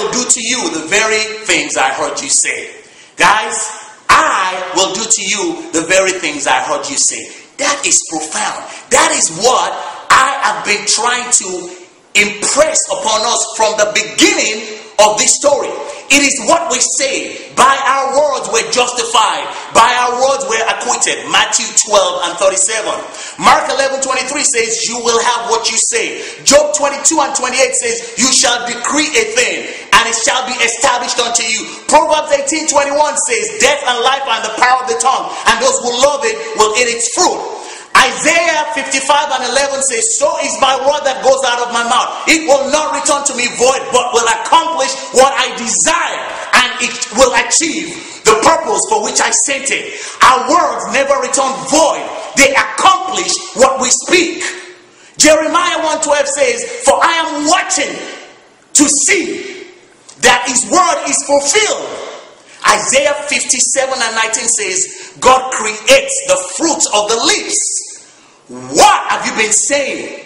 will do to you the very things I heard you say. Guys, I will do to you the very things I heard you say. That is profound. That is what I have been trying to impress upon us from the beginning of this story. It is what we say. By our words we're justified. By our words we're acquitted. Matthew 12 and 37. Mark 11:23 says, you will have what you say. Job 22 and 28 says, you shall decree a thing, and it shall be established unto you. Proverbs 18:21 says, death and life are in the power of the tongue, and those who love it will eat its fruit. Isaiah 55 and 11 says, so is my word that goes out of my mouth. It will not return to me void, but will accomplish what I desire, and it will achieve the purpose for which I sent it. Our words never return void. They accomplish what we speak. Jeremiah 1:12 says, for I am watching to see that his word is fulfilled. Isaiah 57 and 19 says, God creates the fruits of the lips. What have you been saying?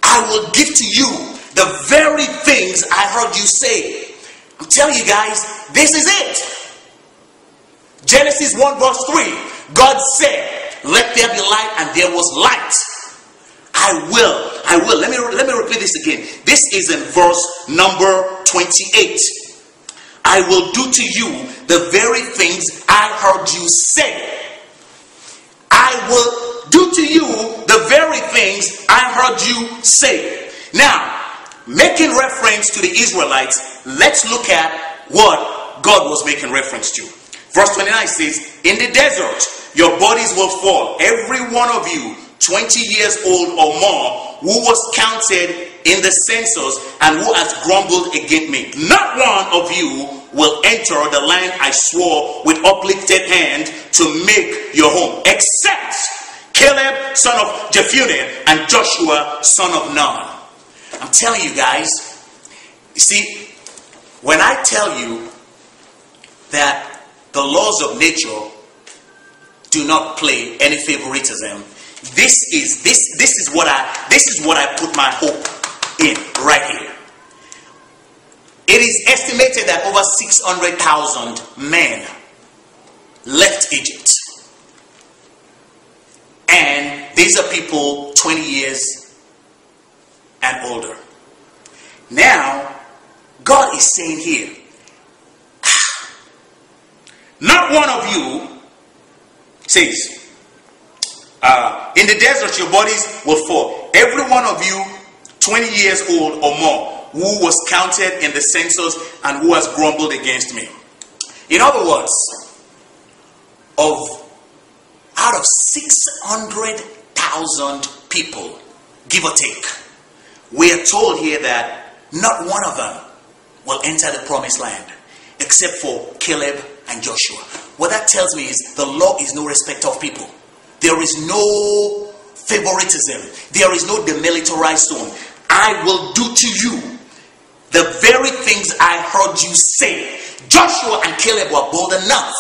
I will give to you the very things I heard you say. I'm telling you guys, this is it. Genesis 1 verse 3. God said, let there be light, and there was light. I will. Let me repeat this again. This is in verse number 28. I will do to you the very things I heard you say. I will do to you the very things I heard you say. Now, making reference to the Israelites, let's look at what God was making reference to. Verse 29 says, in the desert, your bodies will fall, every one of you, 20 years old or more, who was counted in the census and who has grumbled against me. Not one of you will enter the land I swore with uplifted hand to make your home, except Caleb, son of Jephunneh, and Joshua, son of Nun. I'm telling you guys, you see, when I tell you that the laws of nature do not play any favoritism, this is what I put my hope in right here. It is estimated that over 600,000 men left Egypt. And these are people 20 years and older. Now, God is saying here, not one of you, says, in the desert your bodies will fall. Every one of you 20 years old or more who was counted in the census and who has grumbled against me. In other words, out of 600,000 people, give or take, we are told here that not one of them will enter the promised land except for Caleb and Joshua. What that tells me is the law is no respecter of people. There is no favoritism. There is no demilitarized zone. I will do to you the very things I heard you say. Joshua and Caleb were bold enough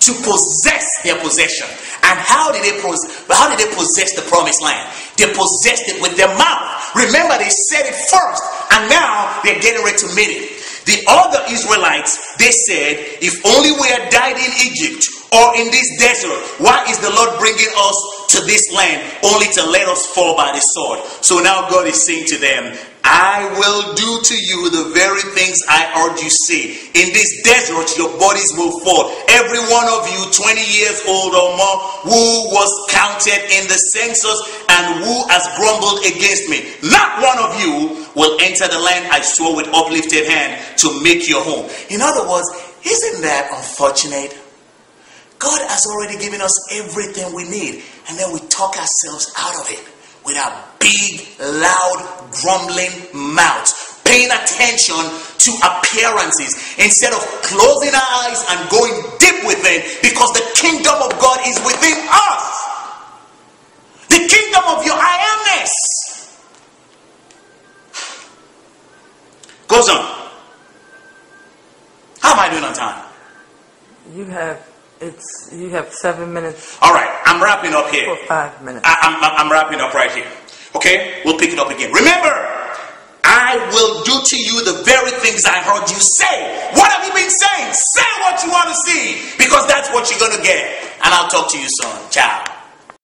to possess their possession. And how did they possess the promised land? They possessed it with their mouth. Remember, they said it first, and now they're getting ready to meet it. The other Israelites, they said, if only we had died in Egypt or in this desert, why is the Lord bringing us to this land only to let us fall by the sword? So now God is saying to them, I will do to you the very things I heard you say. In this desert, your bodies will fall. Every one of you, 20 years old or more, who was counted in the census and who has grumbled against me. Not one of you will enter the land I swore with uplifted hand to make your home. In other words, isn't that unfortunate? God has already given us everything we need, and then we talk ourselves out of it with our big, loud, grumbling mouths, paying attention to appearances instead of closing our eyes and going deep within, because the kingdom of God is within us. The kingdom of your I amness goes on. How am I doing on time? You have 7 minutes. All right, I'm wrapping up here. For 5 minutes. I'm wrapping up right here. Okay, we'll pick it up again. Remember, I will do to you the very things I heard you say. What have you been saying? Say what you want to see, because that's what you're going to get. And I'll talk to you soon. Ciao.